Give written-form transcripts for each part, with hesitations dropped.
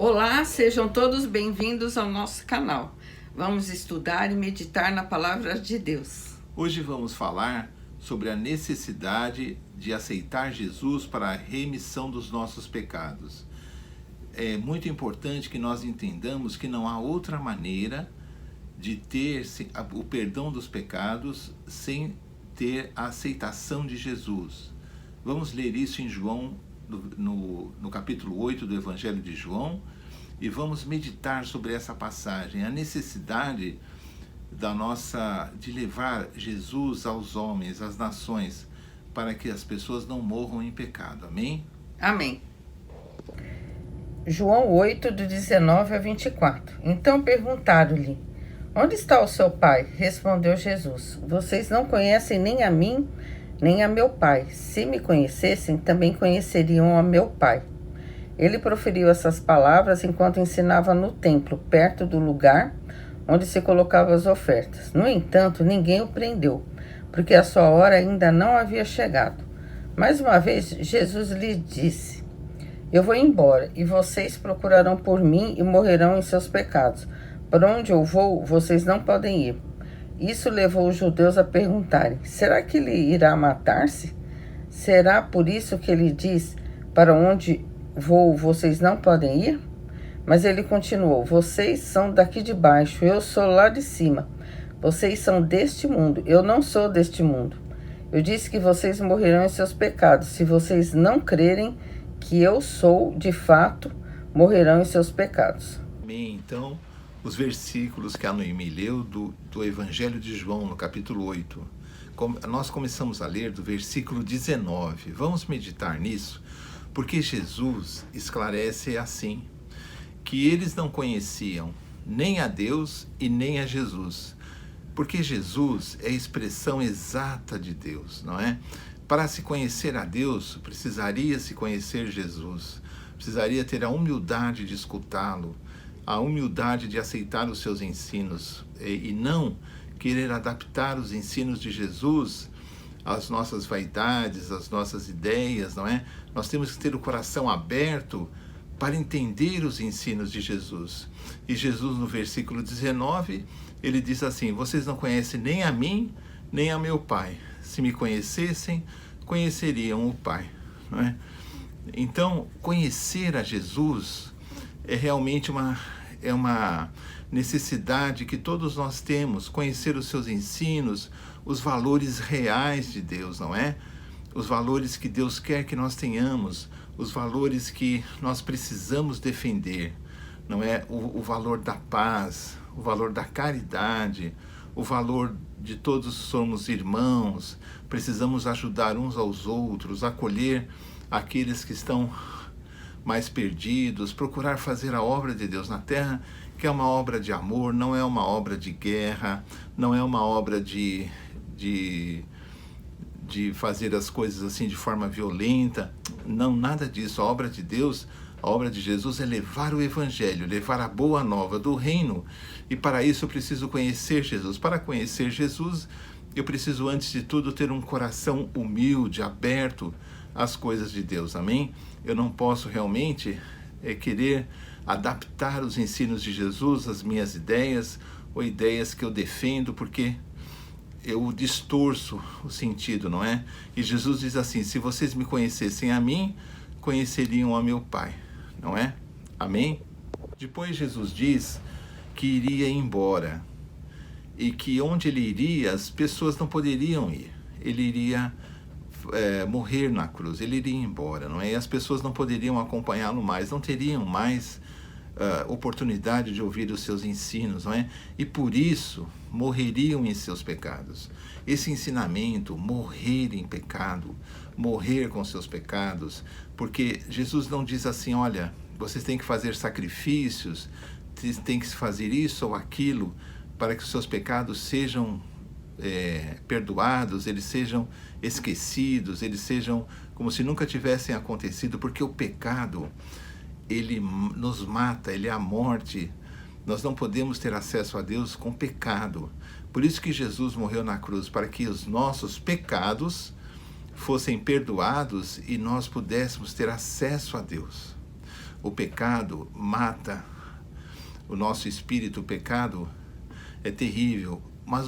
Olá, sejam todos bem-vindos ao nosso canal. Vamos estudar e meditar na Palavra de Deus. Hoje vamos falar sobre a necessidade de aceitar Jesus para a remissão dos nossos pecados. É muito importante que nós entendamos que não há outra maneira de ter o perdão dos pecados sem ter a aceitação de Jesus. Vamos ler isso em João, no capítulo 8 do Evangelho de João, e vamos meditar sobre essa passagem, a necessidade de levar Jesus aos homens, às nações, para que as pessoas não morram em pecado. Amém? Amém. João 8, do 19 a 24. Então perguntaram-lhe: onde está o seu pai? Respondeu Jesus: vocês não conhecem nem a mim, nem a meu pai. Se me conhecessem, também conheceriam a meu pai. Ele proferiu essas palavras enquanto ensinava no templo, perto do lugar onde se colocavam as ofertas. No entanto, ninguém o prendeu, porque a sua hora ainda não havia chegado. Mais uma vez, Jesus lhe disse: eu vou embora, e vocês procurarão por mim e morrerão em seus pecados. Por onde eu vou, vocês não podem ir. Isso levou os judeus a perguntarem: será que ele irá matar-se? Será por isso que ele diz: para onde vou, vocês não podem ir? Mas ele continuou: vocês são daqui de baixo, eu sou lá de cima. Vocês são deste mundo, eu não sou deste mundo. Eu disse que vocês morrerão em seus pecados. Se vocês não crerem que eu sou, de fato, morrerão em seus pecados. Amém. Então, os versículos que a Noemi leu do Evangelho de João, no capítulo 8. Nós começamos a ler do versículo 19. Vamos meditar nisso, porque Jesus esclarece assim, que eles não conheciam nem a Deus e nem a Jesus, porque Jesus é a expressão exata de Deus, não é? Para se conhecer a Deus, precisaria se conhecer Jesus, precisaria ter a humildade de escutá-lo, a humildade de aceitar os seus ensinos e não querer adaptar os ensinos de Jesus às nossas vaidades, às nossas ideias, não é? Nós temos que ter o coração aberto para entender os ensinos de Jesus. E Jesus, no versículo 19, ele diz assim: vocês não conhecem nem a mim, nem a meu Pai. Se me conhecessem, conheceriam o Pai. Não é? Então, conhecer a Jesus é realmente uma necessidade que todos nós temos, conhecer os seus ensinos, os valores reais de Deus, não é? Os valores que Deus quer que nós tenhamos, os valores que nós precisamos defender, não é? O valor da paz, o valor da caridade, o valor de todos somos irmãos, precisamos ajudar uns aos outros, acolher aqueles que estão mais perdidos, procurar fazer a obra de Deus na terra, que é uma obra de amor, não é uma obra de guerra, não é uma obra de fazer as coisas assim de forma violenta, não, nada disso. A obra de Deus, a obra de Jesus é levar o Evangelho, levar a boa nova do reino, e para isso eu preciso conhecer Jesus. Para conhecer Jesus, eu preciso antes de tudo ter um coração humilde, aberto às coisas de Deus, amém? Eu não posso realmente querer adaptar os ensinos de Jesus às minhas ideias, ou ideias que eu defendo, porque eu distorço o sentido, não é? E Jesus diz assim: se vocês me conhecessem a mim, conheceriam a meu Pai, não é? Amém? Depois Jesus diz que iria embora, e que onde ele iria, as pessoas não poderiam ir. Ele iria morrer na cruz, ele iria embora, não é? E as pessoas não poderiam acompanhá-lo mais, não teriam mais oportunidade de ouvir os seus ensinos, não é? E por isso morreriam em seus pecados. Esse ensinamento, morrer em pecado, morrer com seus pecados, porque Jesus não diz assim: olha, vocês têm que fazer sacrifícios, têm que fazer isso ou aquilo para que os seus pecados sejam perdoados, eles sejam esquecidos, eles sejam como se nunca tivessem acontecido, porque o pecado, ele nos mata, ele é a morte. Nós não podemos ter acesso a Deus com pecado. Por isso que Jesus morreu na cruz, para que os nossos pecados fossem perdoados e nós pudéssemos ter acesso a Deus. o pecado mata o nosso espírito, o pecado é terrível. Mas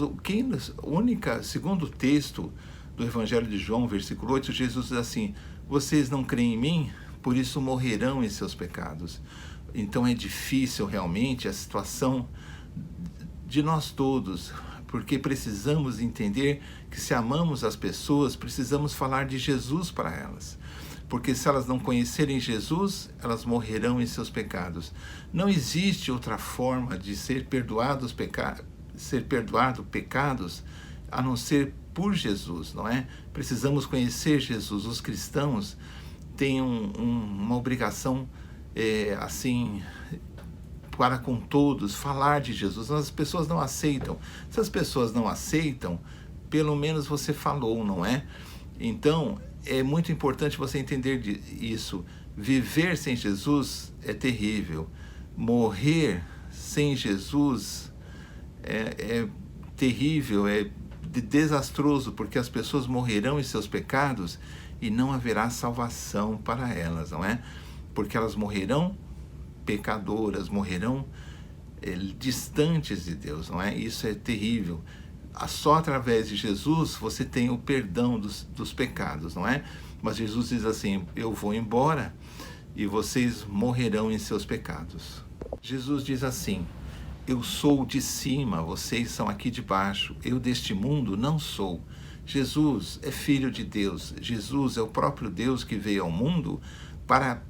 segundo o texto do Evangelho de João, versículo 8, Jesus diz assim: vocês não creem em mim, por isso morrerão em seus pecados. Então é difícil realmente a situação de nós todos, porque precisamos entender que se amamos as pessoas, precisamos falar de Jesus para elas. Porque se elas não conhecerem Jesus, elas morrerão em seus pecados. Não existe outra forma de ser perdoado pecados a não ser por Jesus, não é? Precisamos conhecer Jesus. Os cristãos têm uma obrigação assim, para com todos, falar de Jesus. As pessoas não aceitam. Se as pessoas não aceitam, pelo menos você falou, não é? Então, é muito importante você entender isso. Viver sem Jesus é terrível. Morrer sem Jesus é terrível, é desastroso, porque as pessoas morrerão em seus pecados e não haverá salvação para elas, não é? Porque elas morrerão pecadoras, morrerão distantes de Deus, não é? Isso é terrível. Só através de Jesus você tem o perdão dos pecados, não é? Mas Jesus diz assim: eu vou embora e vocês morrerão em seus pecados. Jesus diz assim: eu sou de cima, vocês são aqui de baixo, eu deste mundo não sou. Jesus é filho de Deus, Jesus é o próprio Deus que veio ao mundo para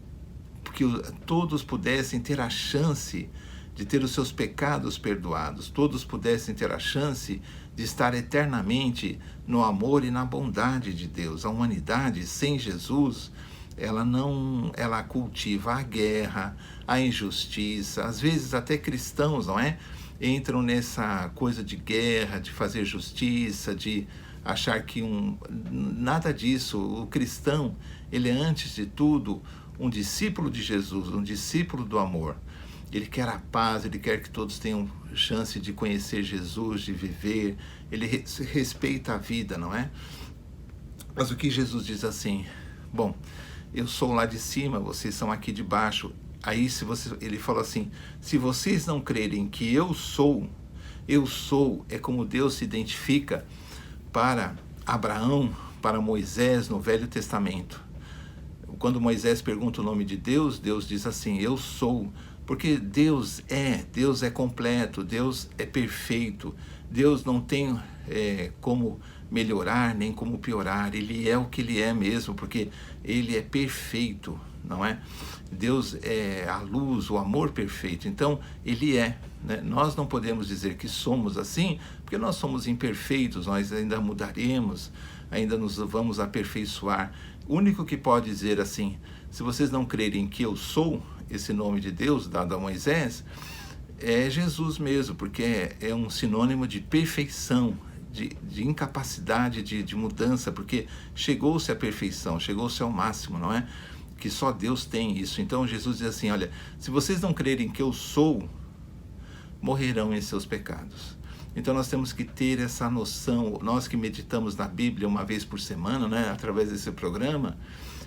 que todos pudessem ter a chance de ter os seus pecados perdoados, todos pudessem ter a chance de estar eternamente no amor e na bondade de Deus. A humanidade sem Jesus, ela cultiva a guerra, a injustiça, às vezes até cristãos, não é? Entram nessa coisa de guerra, de fazer justiça, de achar que nada disso. O cristão, ele é antes de tudo um discípulo de Jesus, um discípulo do amor. Ele quer a paz, ele quer que todos tenham chance de conhecer Jesus, de viver. Ele respeita a vida, não é? Mas o que Jesus diz assim: bom, eu sou lá de cima, vocês são aqui de baixo. Aí ele fala assim: se vocês não crerem que eu sou é como Deus se identifica para Abraão, para Moisés no Velho Testamento. Quando Moisés pergunta o nome de Deus, Deus diz assim: eu sou. Porque Deus é completo, Deus é perfeito, Deus não tem como melhorar nem como piorar, Ele é o que Ele é mesmo, porque Ele é perfeito, não é? Deus é a luz, o amor perfeito, então Ele é, né? Nós não podemos dizer que somos assim, porque nós somos imperfeitos, nós ainda mudaremos, ainda nos vamos aperfeiçoar. O único que pode dizer assim: se vocês não crerem que eu sou, esse nome de Deus dado a Moisés, é Jesus mesmo, porque é um sinônimo de perfeição, de incapacidade de mudança, porque chegou-se à perfeição, chegou-se ao máximo, não é? Que só Deus tem isso. Então Jesus diz assim: olha, se vocês não crerem que eu sou, morrerão em seus pecados. Então nós temos que ter essa noção, nós que meditamos na Bíblia uma vez por semana, né, através desse programa,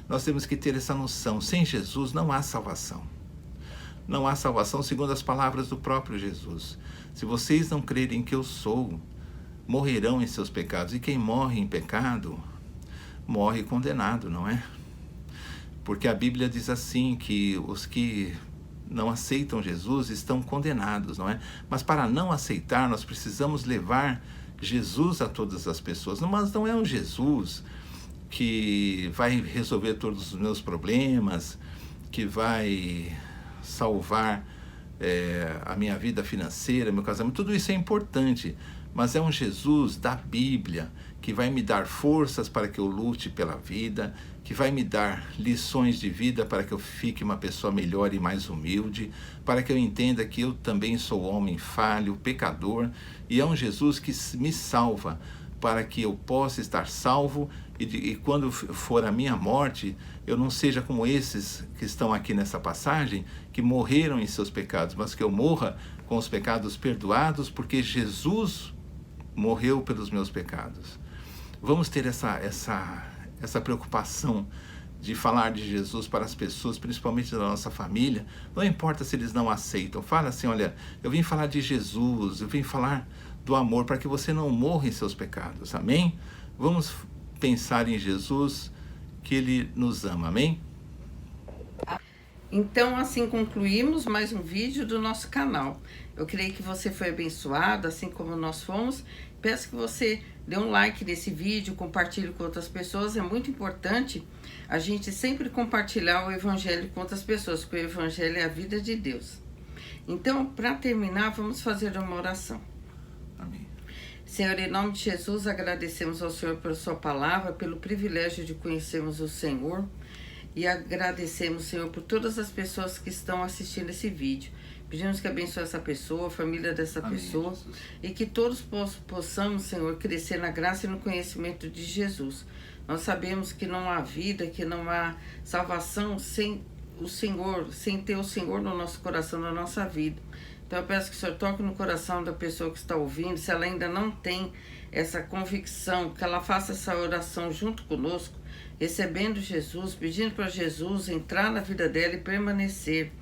nós temos que ter essa noção: sem Jesus não há salvação. Não há salvação segundo as palavras do próprio Jesus. Se vocês não crerem que eu sou, morrerão em seus pecados. E quem morre em pecado, morre condenado, não é? Porque a Bíblia diz assim, que os que não aceitam Jesus estão condenados, não é? Mas para não aceitar, nós precisamos levar Jesus a todas as pessoas. Mas não é um Jesus que vai resolver todos os meus problemas, que vai salvar a minha vida financeira, meu casamento. Tudo isso é importante, mas é um Jesus da Bíblia que vai me dar forças para que eu lute pela vida, que vai me dar lições de vida para que eu fique uma pessoa melhor e mais humilde, para que eu entenda que eu também sou homem falho, pecador, e é um Jesus que me salva para que eu possa estar salvo e quando for a minha morte, eu não seja como esses que estão aqui nessa passagem, que morreram em seus pecados, mas que eu morra com os pecados perdoados, porque Jesus morreu pelos meus pecados. Vamos ter essa preocupação de falar de Jesus para as pessoas, principalmente da nossa família, não importa se eles não aceitam. Fala assim, olha, eu vim falar de Jesus, eu vim falar do amor para que você não morra em seus pecados, amém? Vamos pensar em Jesus, que Ele nos ama, amém? Então, assim concluímos mais um vídeo do nosso canal. Eu creio que você foi abençoado, assim como nós fomos. Peço que você dê um like nesse vídeo, compartilhe com outras pessoas. É muito importante a gente sempre compartilhar o Evangelho com outras pessoas, porque o Evangelho é a vida de Deus. Então, para terminar, vamos fazer uma oração. Amém. Senhor, em nome de Jesus, agradecemos ao Senhor pela sua palavra, pelo privilégio de conhecermos o Senhor. E agradecemos, Senhor, por todas as pessoas que estão assistindo esse vídeo. Pedimos que abençoe essa pessoa, a família dessa Amém, pessoa. Jesus. E que todos possamos, Senhor, crescer na graça e no conhecimento de Jesus. Nós sabemos que não há vida, que não há salvação sem o Senhor, sem ter o Senhor no nosso coração, na nossa vida. Então eu peço que o Senhor toque no coração da pessoa que está ouvindo, se ela ainda não tem essa convicção, que ela faça essa oração junto conosco, recebendo Jesus, pedindo para Jesus entrar na vida dela e permanecer.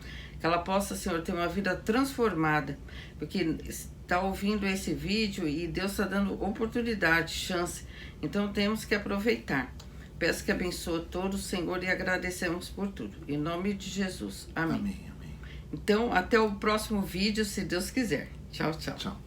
Que ela possa, Senhor, ter uma vida transformada, porque está ouvindo esse vídeo e Deus está dando oportunidade, chance. Então temos que aproveitar. Peço que abençoe todos, Senhor, e agradecemos por tudo. Em nome de Jesus. Amém. Amém, amém. Então, até o próximo vídeo, se Deus quiser. Tchau, tchau. Tchau.